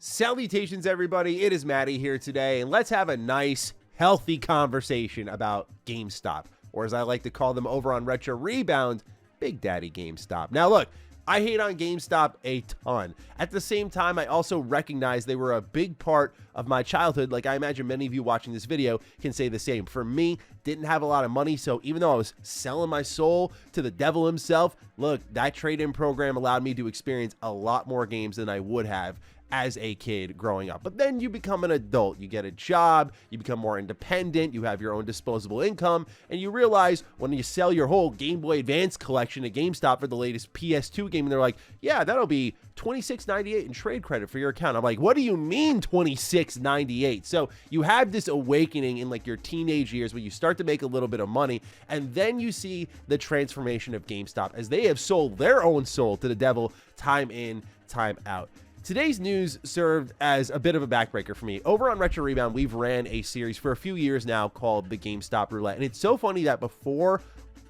Salutations, everybody. It is Matty here today, and let's have a nice, healthy conversation about GameStop, or as I like to call them over on Retro Rebound, Big Daddy GameStop. Now, look, I hate on GameStop a ton. At the same time, I also recognize they were a big part of my childhood. Like, I imagine many of you watching this video can say the same. For me, didn't have a lot of money, so even though I was selling my soul to the devil himself, look, that trade-in program allowed me to experience a lot more games than I would have as a kid growing up. But then you become an adult, you get a job, you become more independent, you have your own disposable income, and you realize when you sell your whole Game Boy Advance collection at GameStop for the latest PS2 game, and they're like, yeah, that'll be $26.98 in trade credit for your account. I'm like, what do you mean $26.98? So you have this awakening in like your teenage years when you start to make a little bit of money, and then you see the transformation of GameStop as they have sold their own soul to the devil time in, time out. Today's news served as a bit of a backbreaker for me. Over on Retro Rebound, we've ran a series for a few years now called the GameStop Roulette. And it's so funny that before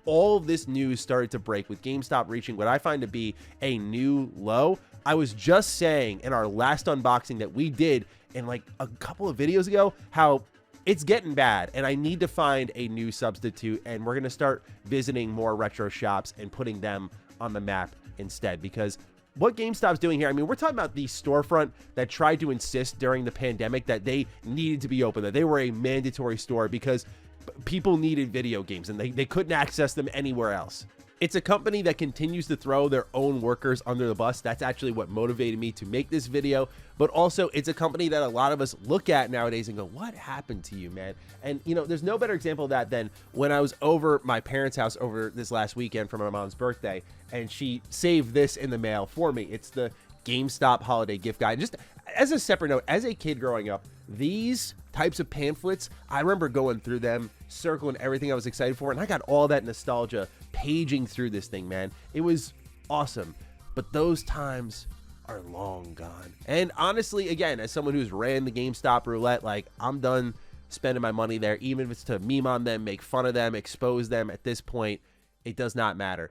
all of this news started to break with GameStop reaching what I find to be a new low, I was just saying in our last unboxing that we did in like a couple of videos ago how it's getting bad and I need to find a new substitute, and we're going to start visiting more retro shops and putting them on the map instead, because what GameStop's doing here, I mean, we're talking about the storefront that tried to insist during the pandemic that they needed to be open, that they were a mandatory store because people needed video games and they couldn't access them anywhere else. It's a company that continues to throw their own workers under the bus. That's actually what motivated me to make this video. But also, it's a company that a lot of us look at nowadays and go, what happened to you, man? And, you know, there's no better example of that than when I was over my parents' house over this last weekend for my mom's birthday, and she saved this in the mail for me. It's the GameStop holiday gift guide. Just as a separate note, as a kid growing up, these types of pamphlets, I remember going through them, circling everything I was excited for, and I got all that nostalgia paging through this thing, man. It was awesome, but those times are long gone. And honestly, again, as someone who's ran the GameStop roulette, like, I'm done spending my money there, even if it's to meme on them, make fun of them, expose them. At this point, it does not matter.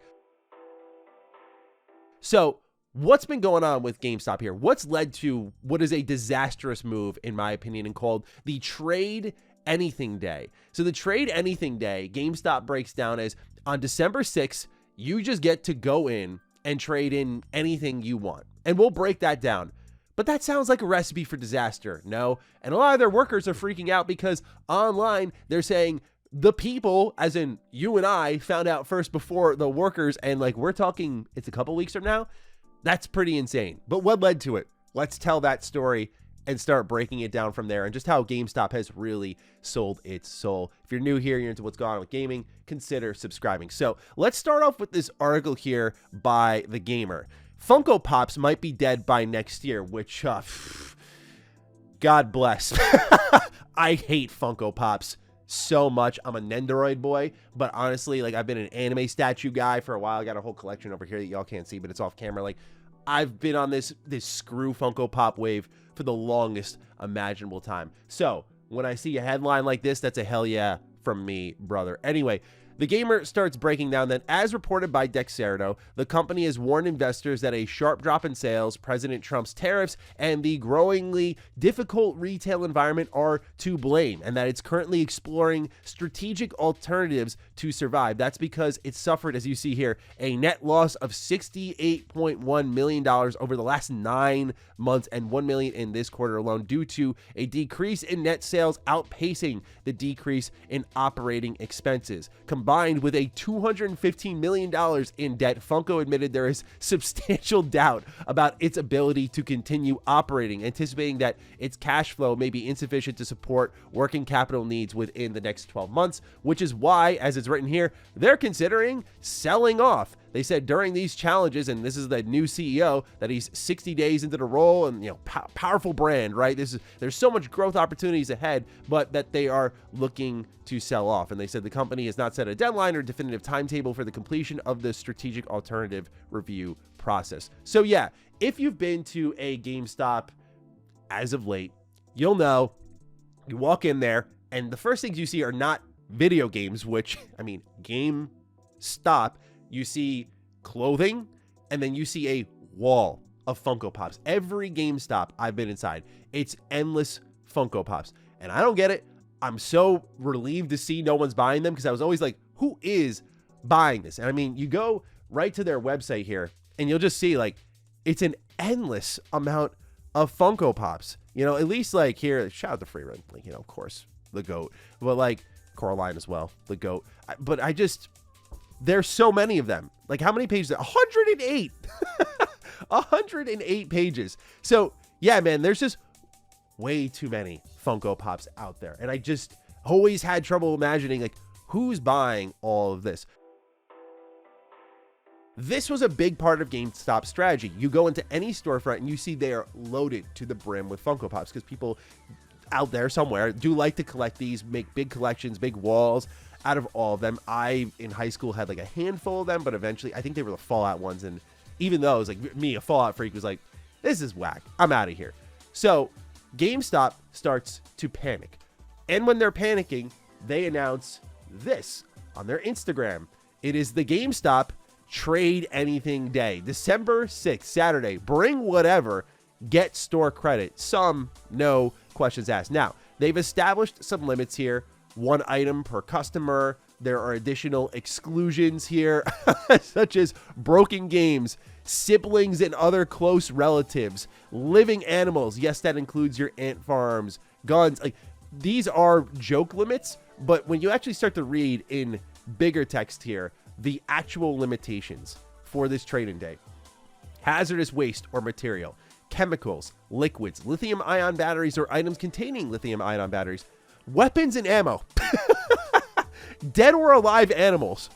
So what's been going on with GameStop here? What's led to what is a disastrous move, in my opinion, and called the Trade Anything Day? So the Trade Anything Day, GameStop breaks down as on December 6th, you just get to go in and trade in anything you want. And we'll break that down. But that sounds like a recipe for disaster, no? And a lot of their workers are freaking out because online they're saying the people, as in you and I, found out first before the workers, and like we're talking, it's a couple weeks from now. That's pretty insane. But what led to it? Let's tell that story and start breaking it down from there, and just how GameStop has really sold its soul. If you're new here, you're into what's going on with gaming, consider subscribing. So let's start off with this article here by The Gamer. Funko Pops might be dead by next year, which, God bless. I hate Funko Pops so much. I'm a Nendoroid boy, but honestly, like, I've been an anime statue guy for a while. I got a whole collection over here that y'all can't see, but it's off camera. Like, I've been on this screw Funko Pop wave for the longest imaginable time. So when I see a headline like this, that's a hell yeah from me, brother. Anyway, The Gamer starts breaking down that, as reported by Dexerto, the company has warned investors that a sharp drop in sales, President Trump's tariffs, and the growingly difficult retail environment are to blame, and that it's currently exploring strategic alternatives to survive. That's because it suffered, as you see here, a net loss of $68.1 million over the last 9 months and $1 million in this quarter alone, due to a decrease in net sales outpacing the decrease in operating expenses. Combined with a $215 million in debt, Funko admitted there is substantial doubt about its ability to continue operating, anticipating that its cash flow may be insufficient to support working capital needs within the next 12 months, which is why, as it's written here, they're considering selling off. They said during these challenges, and this is the new CEO, that he's 60 days into the role, and, you know, powerful brand, right? There's so much growth opportunities ahead, but that they are looking to sell off. And they said the company has not set a deadline or definitive timetable for the completion of the strategic alternative review process. So yeah, if you've been to a GameStop as of late, you'll know you walk in there and the first things you see are not video games, which, I mean, GameStop, you see clothing, and then you see a wall of Funko Pops. Every GameStop I've been inside, it's endless Funko Pops. And I don't get it. I'm so relieved to see no one's buying them, because I was always like, who is buying this? And I mean, you go right to their website here and you'll just see like it's an endless amount of Funko Pops. You know, at least like here, shout out to Free Run, like, you know, of course, the GOAT, but like Coraline as well, the GOAT. But I just, there's so many of them. Like, how many pages? 108. 108 pages. So yeah, man, there's just way too many Funko Pops out there. And I just always had trouble imagining like who's buying all of this. This was a big part of GameStop's strategy. You go into any storefront and you see they are loaded to the brim with Funko Pops, because people out there somewhere do like to collect these, make big collections, big walls out of all of them. I, in high school, had like a handful of them, but eventually I think they were the Fallout ones. And even those, like me, a Fallout freak, was like, this is whack. I'm out of here. So GameStop starts to panic. And when they're panicking, they announce this on their Instagram. It is the GameStop Trade Anything Day, December 6th, Saturday. Bring whatever, get store credit. Some, no questions asked. Now, they've established some limits here. 1 item per customer. There are additional exclusions here, such as broken games, siblings and other close relatives, living animals. Yes, that includes your ant farms, guns. Like, these are joke limits, but when you actually start to read in bigger text here, the actual limitations for this trade-in day: hazardous waste or material, chemicals, liquids, lithium-ion batteries or items containing lithium-ion batteries, weapons and ammo, dead or alive animals,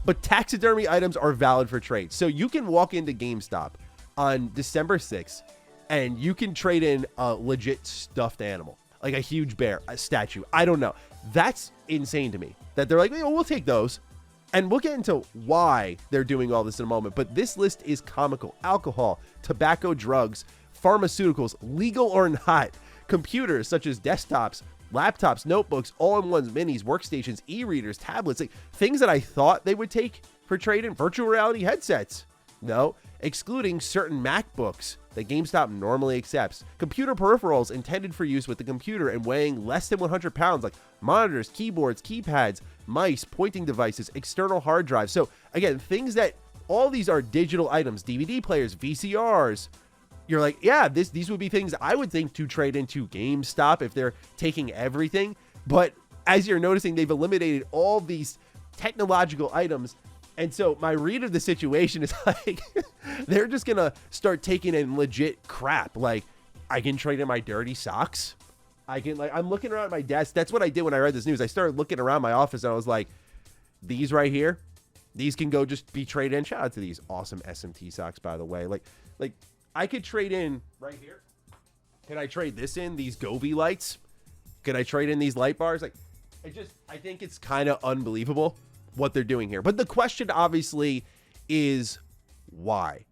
but taxidermy items are valid for trade. So you can walk into GameStop on December 6th and you can trade in a legit stuffed animal, like a huge bear, a statue. I don't know. That's insane to me that they're like, we'll take those. And we'll get into why they're doing all this in a moment. But this list is comical. Alcohol, tobacco, drugs, pharmaceuticals, legal or not, computers such as desktops, laptops, notebooks, all-in-ones, minis, workstations, e-readers, tablets, like things that I thought they would take for trade-in. Virtual reality headsets. No, excluding certain MacBooks that GameStop normally accepts. Computer peripherals intended for use with the computer and weighing less than 100 pounds, like monitors, keyboards, keypads, mice, pointing devices, external hard drives. So again, things that, all these are digital items, DVD players, VCRs. You're like, yeah, these would be things I would think to trade into GameStop if they're taking everything. But as you're noticing, they've eliminated all these technological items. And so my read of the situation is like, they're just going to start taking in legit crap. Like, I can trade in my dirty socks. I can, like, I'm looking around at my desk. That's what I did when I read this news. I started looking around my office and I was like, these right here, these can go just be traded in. Shout out to these awesome SMT socks, by the way. Like I could trade in right here. Can I trade this in? These Govee lights? Can I trade in these light bars? Like, I think it's kind of unbelievable what they're doing here. But the question obviously is why?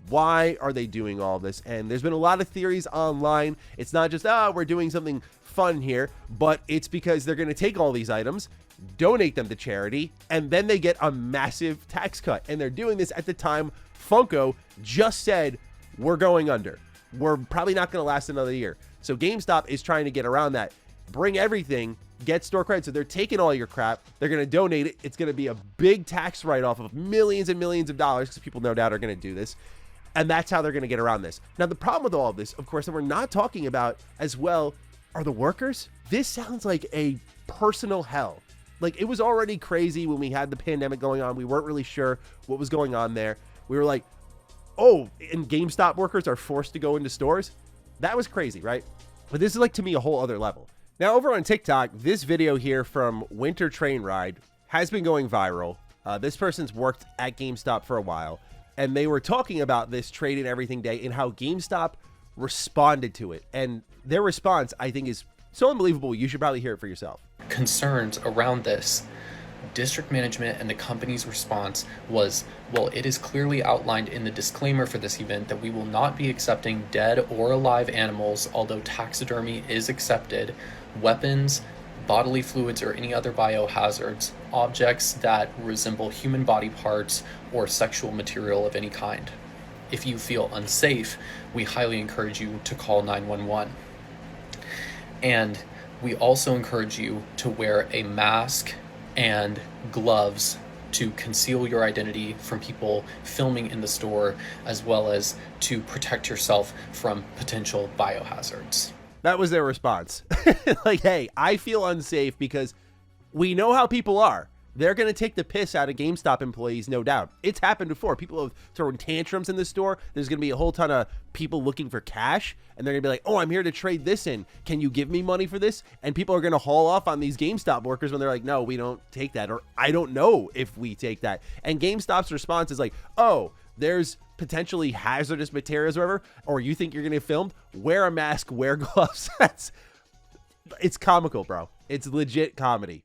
Why are they doing all this? And there's been a lot of theories online. It's not just, we're doing something fun here, but it's because they're going to take all these items, donate them to charity, and then they get a massive tax cut. And they're doing this at the time Funko just said, we're going under. We're probably not going to last another year. So GameStop is trying to get around that. Bring everything, get store credit. So they're taking all your crap. They're going to donate it. It's going to be a big tax write-off of millions and millions of dollars, because people no doubt are going to do this. And that's how they're going to get around this. Now, the problem with all of this, of course, that we're not talking about as well, are the workers. This sounds like a personal hell. Like, it was already crazy when we had the pandemic going on. We weren't really sure what was going on there. We were like, oh, and GameStop workers are forced to go into stores. That was crazy, right? But this is, like, to me, a whole other level. Now, over on TikTok, this video here from Winter Train Ride has been going viral. This person's worked at GameStop for a while, and they were talking about this Trade in Everything Day and how GameStop responded to it. And their response, I think, is so unbelievable. You should probably hear it for yourself. Concerns around this. District management and the company's response was, well, it is clearly outlined in the disclaimer for this event that we will not be accepting dead or alive animals, although taxidermy is accepted. Weapons, bodily fluids or any other biohazards, objects that resemble human body parts, or sexual material of any kind. If you feel unsafe, we highly encourage you to call 911. And we also encourage you to wear a mask and gloves to conceal your identity from people filming in the store, as well as to protect yourself from potential biohazards. That was their response. Like, hey, I feel unsafe because we know how people are. They're going to take the piss out of GameStop employees, no doubt. It's happened before. People have thrown tantrums in the store. There's going to be a whole ton of people looking for cash, and they're going to be like, oh, I'm here to trade this in. Can you give me money for this? And people are going to haul off on these GameStop workers when they're like, no, we don't take that, or I don't know if we take that. And GameStop's response is like, oh, there's potentially hazardous materials or whatever, or you think you're going to get filmed? Wear a mask, wear gloves. It's comical, bro. It's legit comedy.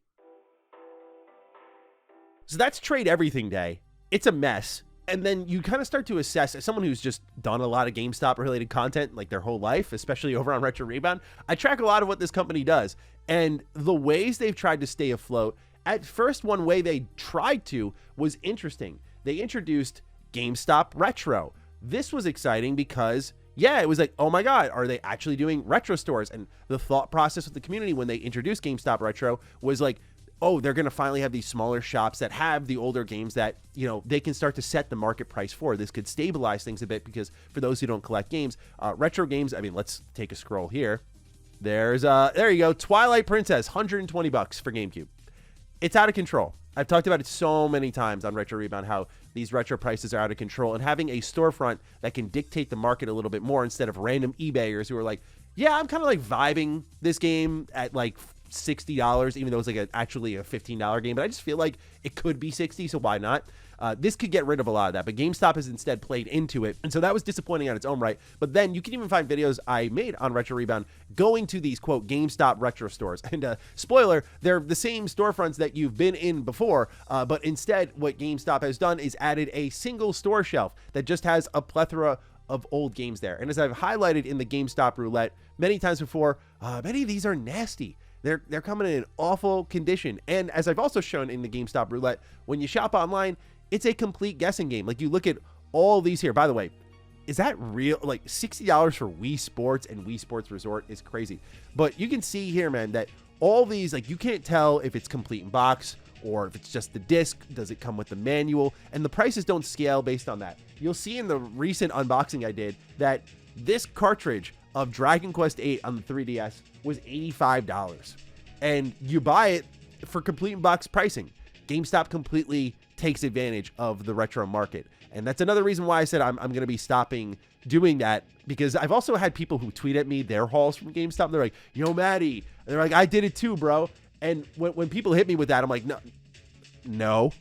So that's Trade Everything Day. It's a mess. And then you kind of start to assess, as someone who's just done a lot of GameStop related content like their whole life, especially over on Retro Rebound, I track a lot of what this company does. And the ways they've tried to stay afloat, at first, one way they tried to was interesting. They introduced GameStop Retro. This was exciting because, yeah, it was like, oh my God, are they actually doing retro stores? And the thought process with the community when they introduced GameStop Retro was like, oh, they're going to finally have these smaller shops that have the older games that, you know, they can start to set the market price for. This could stabilize things a bit because for those who don't collect games, retro games, I mean, let's take a scroll here. There you go. Twilight Princess, $120 for GameCube. It's out of control. I've talked about it so many times on Retro Rebound, how these retro prices are out of control, and having a storefront that can dictate the market a little bit more instead of random eBayers who are like, yeah, I'm kind of like vibing this game at like $60, even though it's like actually a $15 game, but I just feel like it could be $60, so why not? This could get rid of a lot of that, but GameStop has instead played into it, and so that was disappointing on its own right. But then you can even find videos I made on Retro Rebound going to these, quote, GameStop retro stores. And spoiler, they're the same storefronts that you've been in before, but instead what GameStop has done is added a single store shelf that just has a plethora of old games there. And as I've highlighted in the GameStop roulette many times before, many of these are nasty. They're coming in awful condition. And as I've also shown in the GameStop roulette, when you shop online, it's a complete guessing game. Like, you look at all these here. By the way, is that real? Like, $60 for Wii Sports and Wii Sports Resort is crazy. But you can see here, man, that all these, like, you can't tell if it's complete in box or if it's just the disc. Does it come with the manual? And the prices don't scale based on that. You'll see in the recent unboxing I did that this cartridge of Dragon Quest VIII on the 3DS was $85. And you buy it for complete in box pricing. GameStop completely takes advantage of the retro market. And that's another reason why I said I'm going to be stopping doing that, because I've also had people who tweet at me their hauls from GameStop. They're like, yo, Matty. And they're like, I did it too, bro. And when people hit me with that, I'm like, no,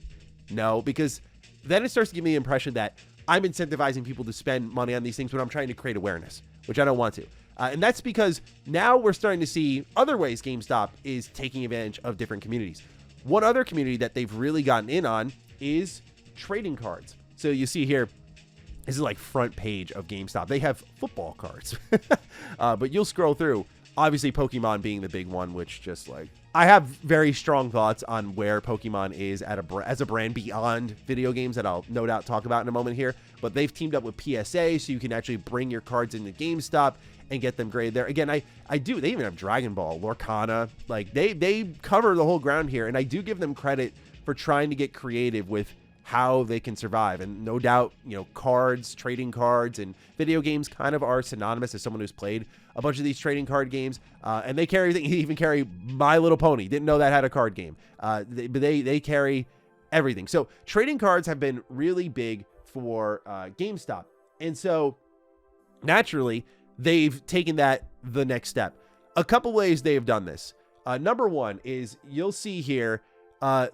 because then it starts to give me the impression that I'm incentivizing people to spend money on these things when I'm trying to create awareness, which I don't want to. And that's because now we're starting to see other ways GameStop is taking advantage of different communities. One other community that they've really gotten in on is trading cards. So you see here, this is like front page of GameStop. They have football cards, but you'll scroll through. Obviously, Pokemon being the big one, which just like, I have very strong thoughts on where Pokemon is as a brand beyond video games that I'll no doubt talk about in a moment here. But they've teamed up with PSA, so you can actually bring your cards into GameStop and get them graded there. Again, I do. They even have Dragon Ball, Lorcana. Like, they cover the whole ground here, and I do give them credit for trying to get creative with how they can survive. And no doubt, you know, cards, trading cards, and video games kind of are synonymous as someone who's played a bunch of these trading card games. And they even carry My Little Pony. Didn't know that had a card game. They carry everything. So trading cards have been really big for GameStop. And so naturally, they've taken that the next step. A couple ways they have done this. Number one is you'll see here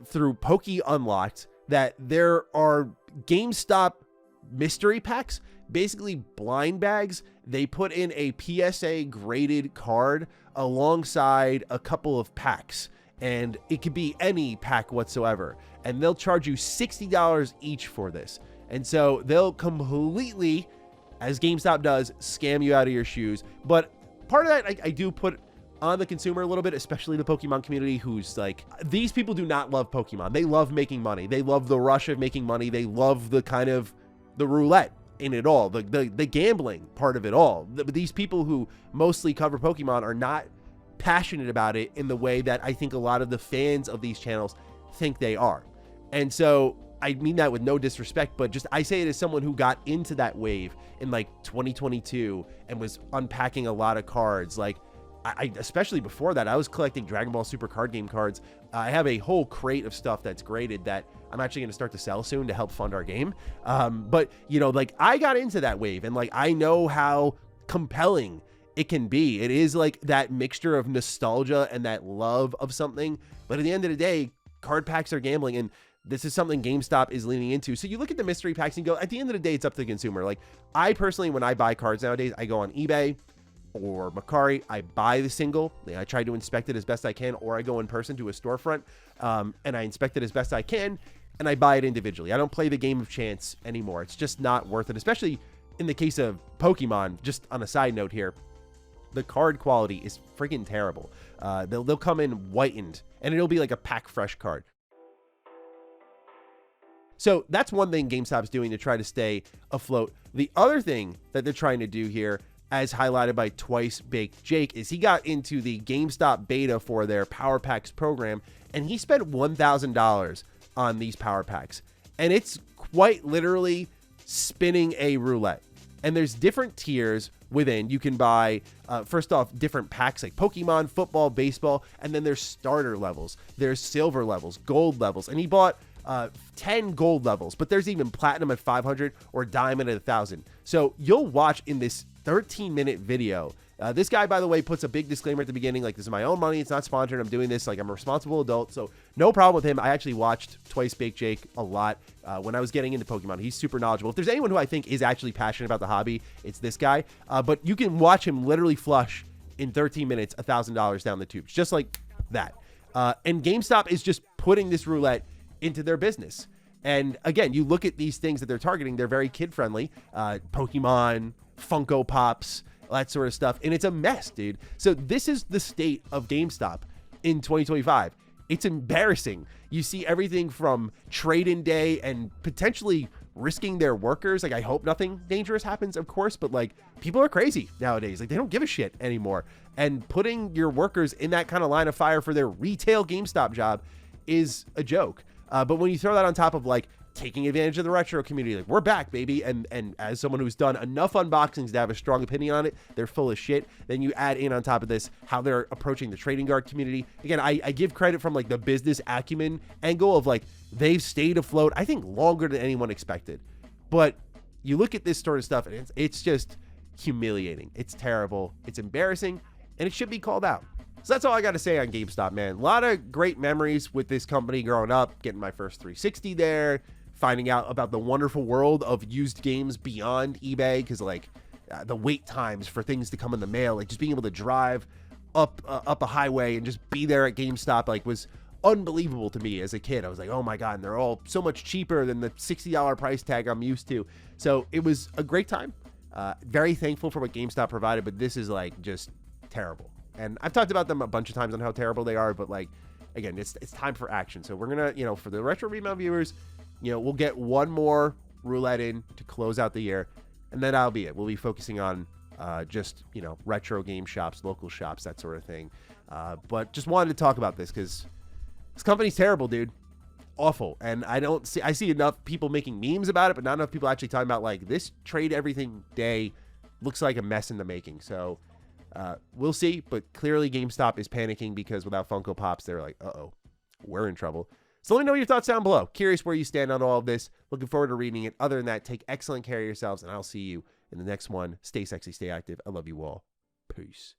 through Poke Unlocked that there are GameStop mystery packs, basically blind bags. They put in a PSA graded card alongside a couple of packs, and it could be any pack whatsoever. And they'll charge you $60 each for this. And so they'll completely, as GameStop does, scam you out of your shoes. But part of that, I do put on the consumer a little bit, especially the Pokemon community, who's like, these people do not love Pokemon. They love making money. They love the rush of making money. They love the kind of the roulette in it all, the gambling part of it all. These people who mostly cover Pokemon are not passionate about it in the way that I think a lot of the fans of these channels think they are. And so I mean that with no disrespect, but just I say it as someone who got into that wave in like 2022 and was unpacking a lot of cards. Like I especially before that, I was collecting Dragon Ball Super card game cards. I have a whole crate of stuff that's graded that I'm actually going to start to sell soon to help fund our game. But you know, like I got into that wave, and like I know how compelling it can be. It is like that mixture of nostalgia and that love of something. But at the end of the day, card packs are gambling, and this is something GameStop is leaning into. So you look at the mystery packs and go, at the end of the day, it's up to the consumer. Like I personally, when I buy cards nowadays, I go on eBay or Mercari, I buy the single. I try to inspect it as best I can, or I go in person to a storefront and I inspect it as best I can, and I buy it individually. I don't play the game of chance anymore. It's just not worth it, especially in the case of Pokemon. Just on a side note here, the card quality is freaking terrible. They'll come in whitened, and it'll be like a pack fresh card. So that's one thing GameStop's doing to try to stay afloat. The other thing that they're trying to do here, as highlighted by Twice Baked Jake, is he got into the GameStop beta for their Power Packs program, and he spent $1,000 on these Power Packs. And it's quite literally spinning a roulette. And there's different tiers within. You can buy, first off, different packs like Pokemon, football, baseball, and then there's starter levels. There's silver levels, gold levels, and he bought 10 gold levels, but there's even platinum at 500 or diamond at 1,000. So you'll watch in this 13-minute video. This guy, by the way, puts a big disclaimer at the beginning, like, this is my own money. It's not sponsored. I'm doing this like I'm a responsible adult. So no problem with him. I actually watched Twice Baked Jake a lot when I was getting into Pokemon. He's super knowledgeable. If there's anyone who I think is actually passionate about the hobby, it's this guy. But you can watch him literally flush in 13 minutes $1,000 down the tubes, just like that. And GameStop is just putting this roulette into their business. And again, you look at these things that they're targeting, they're very kid-friendly. Pokemon, Funko Pops, that sort of stuff. And it's a mess, dude. So this is the state of GameStop in 2025. It's embarrassing. You see everything from trade-in day and potentially risking their workers. Like, I hope nothing dangerous happens, of course, but like, people are crazy nowadays. Like, they don't give a shit anymore. And putting your workers in that kind of line of fire for their retail GameStop job is a joke. But when you throw that on top of like taking advantage of the retro community, like, we're back, baby. And as someone who's done enough unboxings to have a strong opinion on it, they're full of shit. Then you add in on top of this how they're approaching the trading card community. Again, I give credit from like the business acumen angle of like, they've stayed afloat, I think, longer than anyone expected. But you look at this sort of stuff and it's just humiliating. It's terrible. It's embarrassing, and it should be called out. So that's all I got to say on GameStop, man. A lot of great memories with this company growing up, getting my first 360 there, finding out about the wonderful world of used games beyond eBay, because like the wait times for things to come in the mail, like just being able to drive up a highway and just be there at GameStop, like, was unbelievable to me as a kid. I was like, oh my God, and they're all so much cheaper than the $60 price tag I'm used to. So it was a great time. Very thankful for what GameStop provided, but this is like just terrible. And I've talked about them a bunch of times on how terrible they are, but like, again, it's time for action. So we're gonna, you know, for the Retro Rebound viewers, you know, we'll get one more roulette in to close out the year, and then that'll be it. We'll be focusing on just, you know, retro game shops, local shops, that sort of thing. But just wanted to talk about this because this company's terrible, dude. Awful. And I see enough people making memes about it, but not enough people actually talking about like, this trade everything day looks like a mess in the making. So we'll see, but clearly GameStop is panicking because without Funko Pops, they're like, uh-oh, we're in trouble. So let me know your thoughts down below. Curious where you stand on all of this. Looking forward to reading it. Other than that, take excellent care of yourselves, and I'll see you in the next one. Stay sexy, stay active. I love you all. Peace.